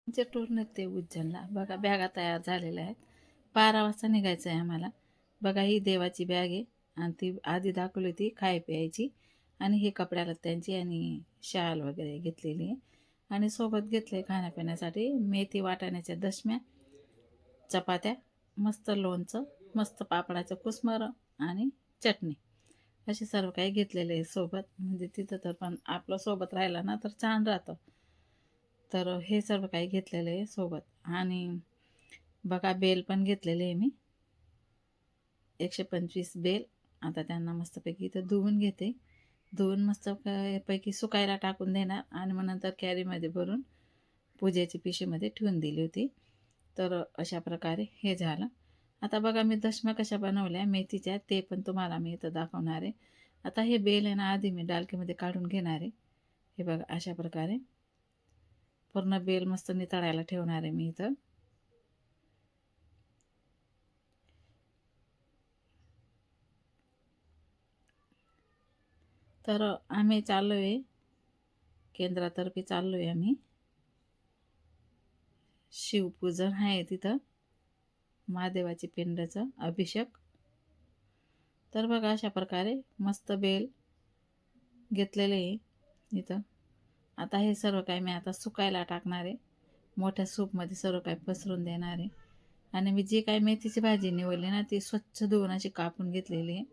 आमच्या टूर निघते उज्जैनला. बघा बॅगा तयार झालेल्या आहेत. 12 वाजता निघायचं आहे आम्हाला. बघा ही देवाची बॅग आहे आणि ती आधी दाखवली ती खाय प्यायची आणि ही कपड्याला त्यांची आणि शाल वगैरे घेतलेली आहे आणि सोबत घेतले खाण्यापिण्यासाठी मेथी वाटाण्याच्या दशम्या, चपात्या, मस्त लोणचं, मस्त पापडाचं कुस्मरं आणि चटणी असे सर्व काही घेतलेले आहे सोबत. म्हणजे तिथं तर पण आपलं सोबत राहिला ना तर छान राहतं. तर हे सर्व काही घेतलेलं आहे सोबत आणि बघा बेल पण घेतलेले आहे मी 125 बेल. आता त्यांना मस्तपैकी इथं धुवून घेते. धुवून मस्त पैकी सुकायला टाकून देणार आणि मग नंतर कॅरीमध्ये भरून पूजेची पिशवीमध्ये ठेवून दिली होती. तर अशा प्रकारे हे झालं. आता बघा मी दशम्या कशा बनवल्या मेथीच्या ते पण तुम्हाला मी इथं दाखवणार आहे. आता हे बेल आहे ना आधी मी डालकीमध्ये काढून घेणार आहे. हे बघा अशा प्रकारे पूर्ण बेल मस्त नितळायला ठेवणार आहे मी इथं. तर आम्ही चाललो आहे केंद्रातर्फे चाललो आहे आम्ही. शिवपूजन आहे तिथं महादेवाची पिंडचं अभिषेक. तर बघा अशा प्रकारे मस्त बेल घेतलेले आहे इथं. आता हे सर्व काही मी आता सुकायला टाकणार आहे. मोठ्या सूपमध्ये सर्व काही पसरून देणार आहे आणि मी जी काही मेथीची भाजी निवडली ना ती स्वच्छ धुवून अशी कापून घेतलेली आहे.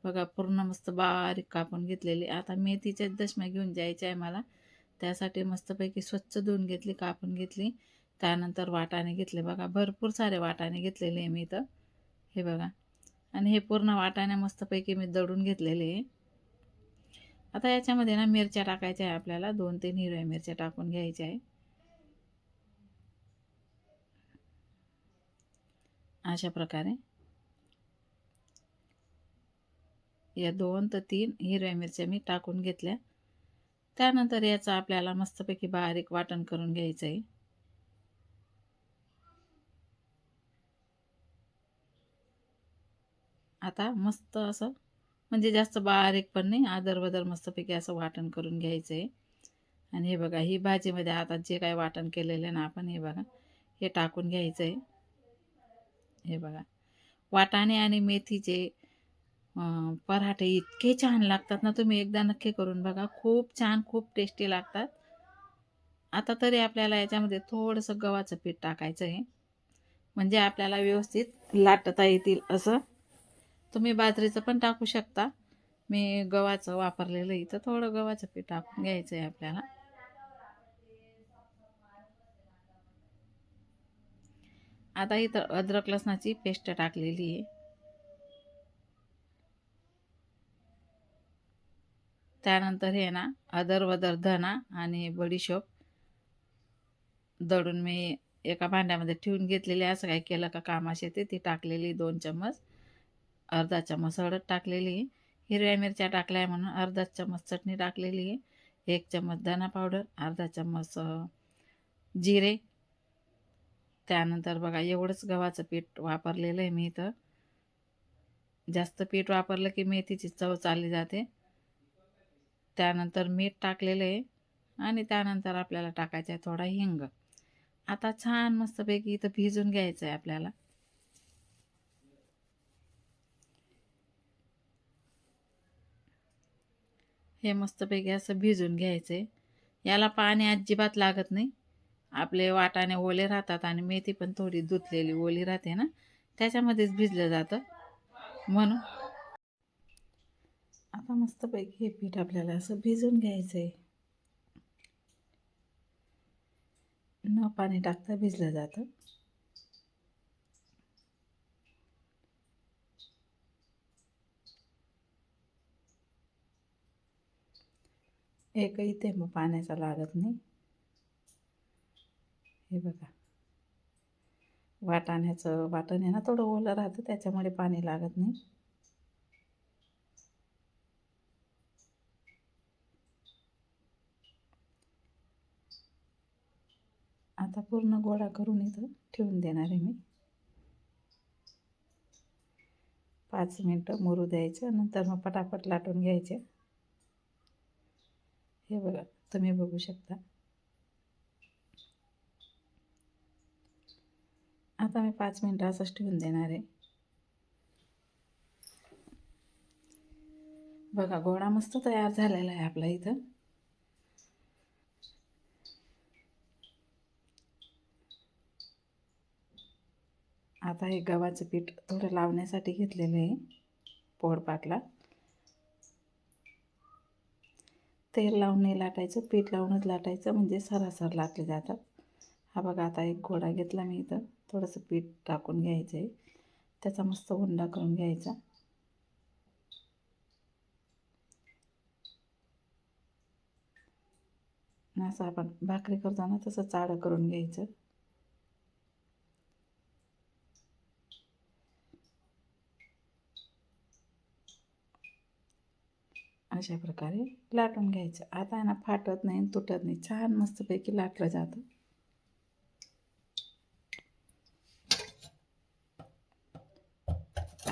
बघा पूर्ण मस्त बारीक कापून घेतलेली. आता मेथीच्या दशम्या घेऊन जायच्या आहे मला. त्यासाठी मस्तपैकी स्वच्छ धुवून घेतली, कापून घेतली. त्यानंतर वाटाणे घेतले. बघा भरपूर सारे वाटाणे घेतलेले आहे मी इथं. हे बघा आणि हे पूर्ण वाटाणे मस्तपैकी मी दळून घेतलेले आहे. आता याच्यामध्ये ना मिरच्या टाकायच्या आहे आपल्याला. 2-3 हिरव्या मिरच्या टाकून घ्यायच्या आहे. अशा प्रकारे या 2 ते 3 हिरव्या मिरच्या मी टाकून घेतल्या. त्यानंतर याचं आपल्याला मस्तपैकी बारीक वाटण करून घ्यायचं आहे. आता मस्त असं म्हणजे जास्त बारीक पण नाही, आदरवदर मस्तपैकी असं वाटण करून घ्यायचं आहे. आणि हे बघा ही भाजीमध्ये आता जे काही वाटण केलेलं आहे ना आपण हे बघा हे टाकून घ्यायचं आहे. हे बघा वाटाणे आणि मेथीचे पराठे इतके छान लागतात ना, तुम्ही एकदा नक्की करून बघा. खूप छान, खूप टेस्टी लागतात. आता तरी आपल्याला याच्यामध्ये थोडंसं गव्हाचं पीठ टाकायचं आहे म्हणजे आपल्याला व्यवस्थित लाटता येतील असं. तुम्ही बाजरीचं पण टाकू शकता. मी गव्हाचं वापरलेलं इथं थोडं गव्हाचं पीठ टाकून घ्यायचं आहे आपल्याला. आता इथं अद्रक लसणाची पेस्ट टाकलेली आहे. त्यानंतर हे ना अदरवदर धना आणि बडीशोप दळून मी एका भांड्यामध्ये ठेवून घेतलेली. असं काय केलं का कामाशी येते. ती टाकलेली 2 चम्मच. अर्धा चम्मच हळद टाकलेली आहे. हिरव्या मिरच्या टाकल्या म्हणून अर्धा चम्मच चटणी टाकलेली आहे. 1 चम्मच धना पावडर, अर्धा चम्मच जिरे. त्यानंतर बघा एवढंच गव्हाचं पीठ वापरलेलं आहे मी इथं. जास्त पीठ वापरलं की मेथीची चव चालली जाते. त्यानंतर मीठ टाकलेलं आहे आणि त्यानंतर आपल्याला टाकायचा आहे थोडा हिंग. आता छान मस्तपैकी इथं भिजून घ्यायचं आहे आपल्याला. हे मस्तपैकी असं भिजून घ्यायचं आहे. याला पाणी अजिबात लागत नाही. आपले वाटाणे ओले राहतात आणि मेथी पण थोडी धुतलेली ओली राहते ना, त्याच्यामध्येच भिजलं जातं म्हणून. आता मस्तपैकी हे पीठ आपल्याला असं भिजून घ्यायचं आहे. न पाणी टाकता भिजलं जातं. एकही थेंब पाण्याचा लागत नाही. हे बघा वाटाण्याचं वाटण आहे ना थोडं ओलं राहतं त्याच्यामुळे पाणी लागत नाही. आता पूर्ण गोळा करून इथं ठेवून देणार आहे मी. 5 मिनटं मुरू द्यायचं नंतर मग पटापट लाटून घ्यायचे. हे बघा तुम्ही बघू शकता. आता मी 5 मिनटं असंच ठेवून देणार आहे. बघा गोळा मस्त तयार झालेला आहे आपला इथं. आता हे गव्हाचं पीठ थोडं लावण्यासाठी घेतलेलं आहे पोळपाटला. तेल लावून नाही लाटायचं, पीठ लावूनच लाटायचं, म्हणजे सरासर लाटले जातात. हा बघा आता एक गोळा घेतला मी इथं. थोडंसं पीठ टाकून घ्यायचं आहे, त्याचा मस्त उंडा करून घ्यायचा. असं आपण भाकरी करताना तसं चाळं करून घ्यायचं. अशा प्रकारे लाटून घ्यायचं. आता आहे ना फाटत नाही, तुटत नाही, छान मस्तपैकी लाटलं जातं.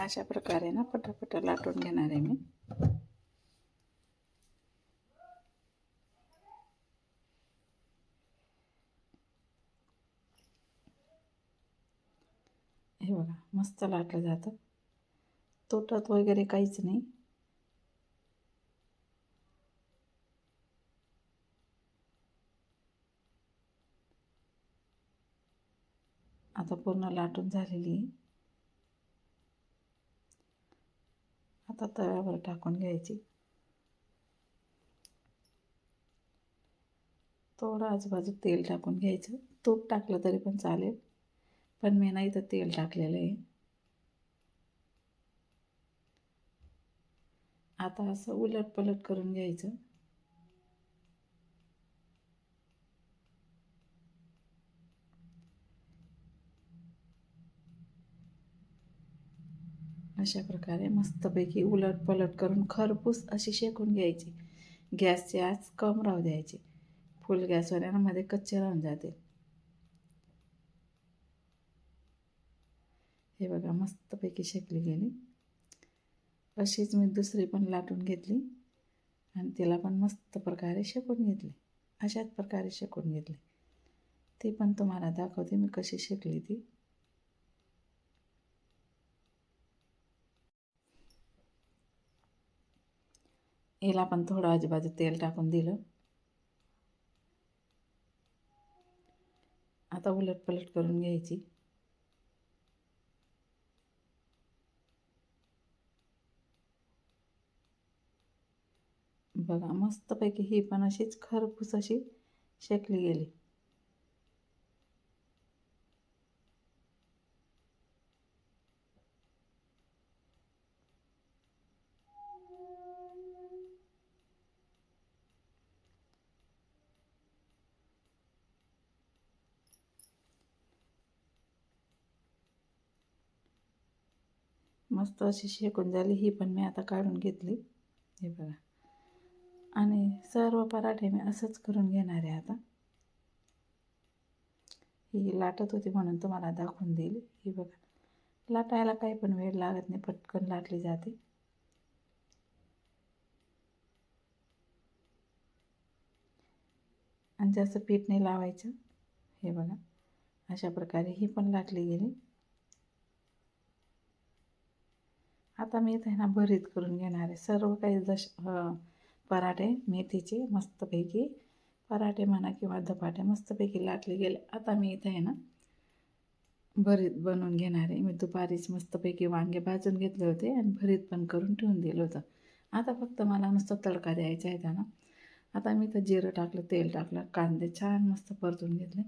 अशा प्रकारे ना पटापट लाटून घेणार आहे मी. हे बघा मस्त लाटलं जातं, तुटत वगैरे काहीच नाही. आता पूर्ण लाटून झालेली आहे. आता तव्यावर टाकून घ्यायची. थोडं आजूबाजू तेल टाकून घ्यायचं. तूप टाकलं तरी पण चालेल, पण मी नाही तर तेल टाकलेलं आहे. आता असं उलट पलट करून घ्यायचं. अशा प्रकारे मस्तपैकी उलट पलट करून खरपूस अशी शेकून घ्यायची. गॅसची आच कम राहू द्यायची, फुल गॅसवर आहे ना मध्ये कच्चे राहून जाते. हे बघा मस्तपैकी शेकली गेली. अशीच मी दुसरी पण लाटून घेतली आणि तिला पण मस्त प्रकारे शेकून घेतली. अशाच प्रकारे शेकून घेतली. ती पण तुम्हाला दाखवते मी कशी शेकली ती. याला पण थोडं आजूबाजू तेल टाकून दिलं. आता उलट पलट करून घ्यायची. बघा मस्तपैकी ही पण अशीच खरपूस अशी शेकली गेली. मस्त अशी शेकून झाली. ही पण मी आता काढून घेतली. हे बघा, आणि सर्व पराठे मी असंच करून घेणार आहे. आता ही लाटत होती म्हणून तुम्हाला दाखवून देईल. ही बघा, लाटायला काही पण वेळ लागत नाही, पटकन लाटली जाते. आणि जास्त पीठ नाही लावायचं. हे बघा अशा प्रकारे ही पण लाटली गेली. आता मी इथे ना भरीत करून घेणार आहे. सर्व काही पराठे मेथीचे मस्तपैकी पराठे म्हणा किंवा धपाटे मस्तपैकी लाटले गेले. आता मी इथे आहे ना भरीत बनवून घेणार आहे. मी दुपारीच मस्तपैकी वांगे भाजून घेतले होते आणि भरीत पण करून ठेवून दिलं होतं. आता फक्त मला नुसतं तडका द्यायचा आहे त्यांना. आता मी इथं जिरं टाकलं, तेल टाकलं, कांदे छान मस्त परतून घेतले.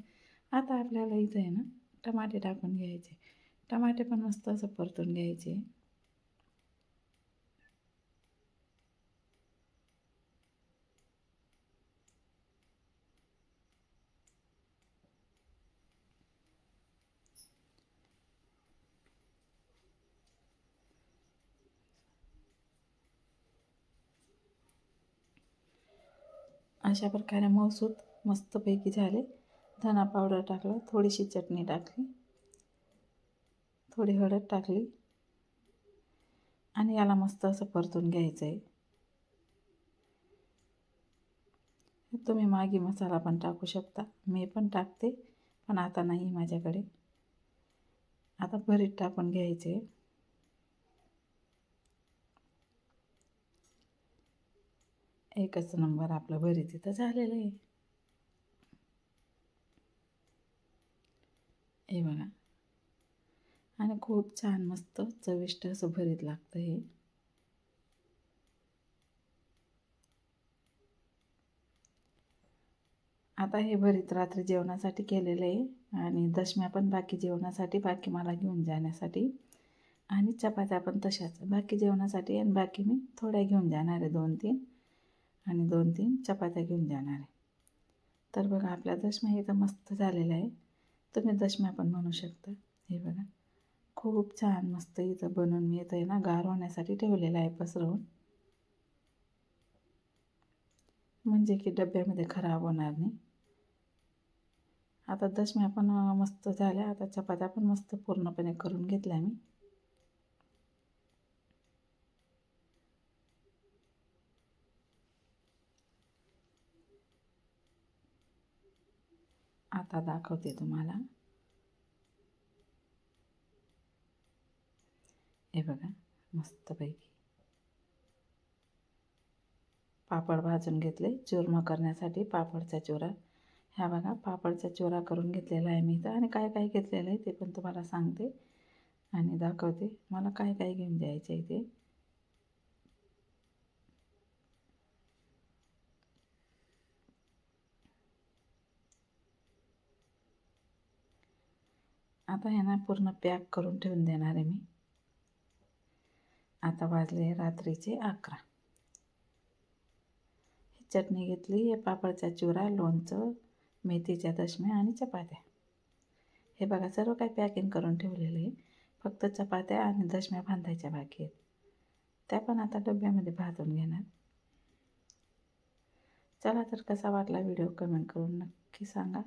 आता आपल्याला इथं आहे ना टमाटे टाकून घ्यायचे. टमाटे पण मस्त असं परतून घ्यायचे. अशा प्रकारे मऊसूत मस्तपैकी झाले. धना पावडर टाकलं, थोडीशी चटणी टाकली, थोडी हळद टाकली आणि याला मस्त असं परतून घ्यायचं आहे. तुम्ही मॅगी मसाला पण टाकू शकता, मी पण टाकते, पण आता नाही माझ्याकडे. आता भरीत टाकून घ्यायचे. एकच नंबर आपलं भरीत इथं झालेलं आहे. हे बघा, आणि खूप छान मस्त चविष्ट असं भरीत लागतं हे. आता हे भरीत रात्री जेवणासाठी केलेलं आहे आणि दशम्या पण बाकी जेवणासाठी, बाकी मला घेऊन जाण्यासाठी, आणि चपात्या पण तशाच बाकी जेवणासाठी, आणि बाकी मी थोड्या घेऊन जाणार आहे 2-3, आणि 2-3 चपात्या घेऊन जाणार आहे. तर बघा आपल्या दशम्या इथं मस्त झालेल्या आहे. तुम्ही दशम्या पण म्हणू शकता. हे बघा खूप छान मस्त इथं बनवून मी इथं आहे ना गार होण्यासाठी ठेवलेलं आहे पसरवून, म्हणजे की डब्यामध्ये खराब होणार नाही. आता दशम्या पण मस्त झाल्या. आता चपात्या पण मस्त पूर्णपणे करून घेतल्या मी. आता दाखवते तुम्हाला. हे बघा मस्तपैकी पापड भाजून घेतले चुरमा करण्यासाठी. पापडचा चुरा, ह्या बघा पापडचा चुरा करून घेतलेला आहे मी इथं, आणि काय काय घेतलेलं आहे ते पण तुम्हाला सांगते आणि दाखवते मला काय काय घेऊन जायचं आहे ते. आता हे ना पूर्ण पॅक करून ठेवून देणार आहे मी. आता वाजले रात्रीचे 11. चटणी घेतली, हे पापडचा चुरा, लोणचं, मेथीच्या दशम्या आणि चपात्या. हे बघा सर्व काही पॅकिंग करून ठेवलेलं आहे. फक्त चपात्या आणि दशम्या बांधायच्या बाकी आहेत. त्या पण आता डब्यामध्ये भाजून घेणार. चला तर कसा वाटला व्हिडिओ कमेंट करून नक्की सांगा.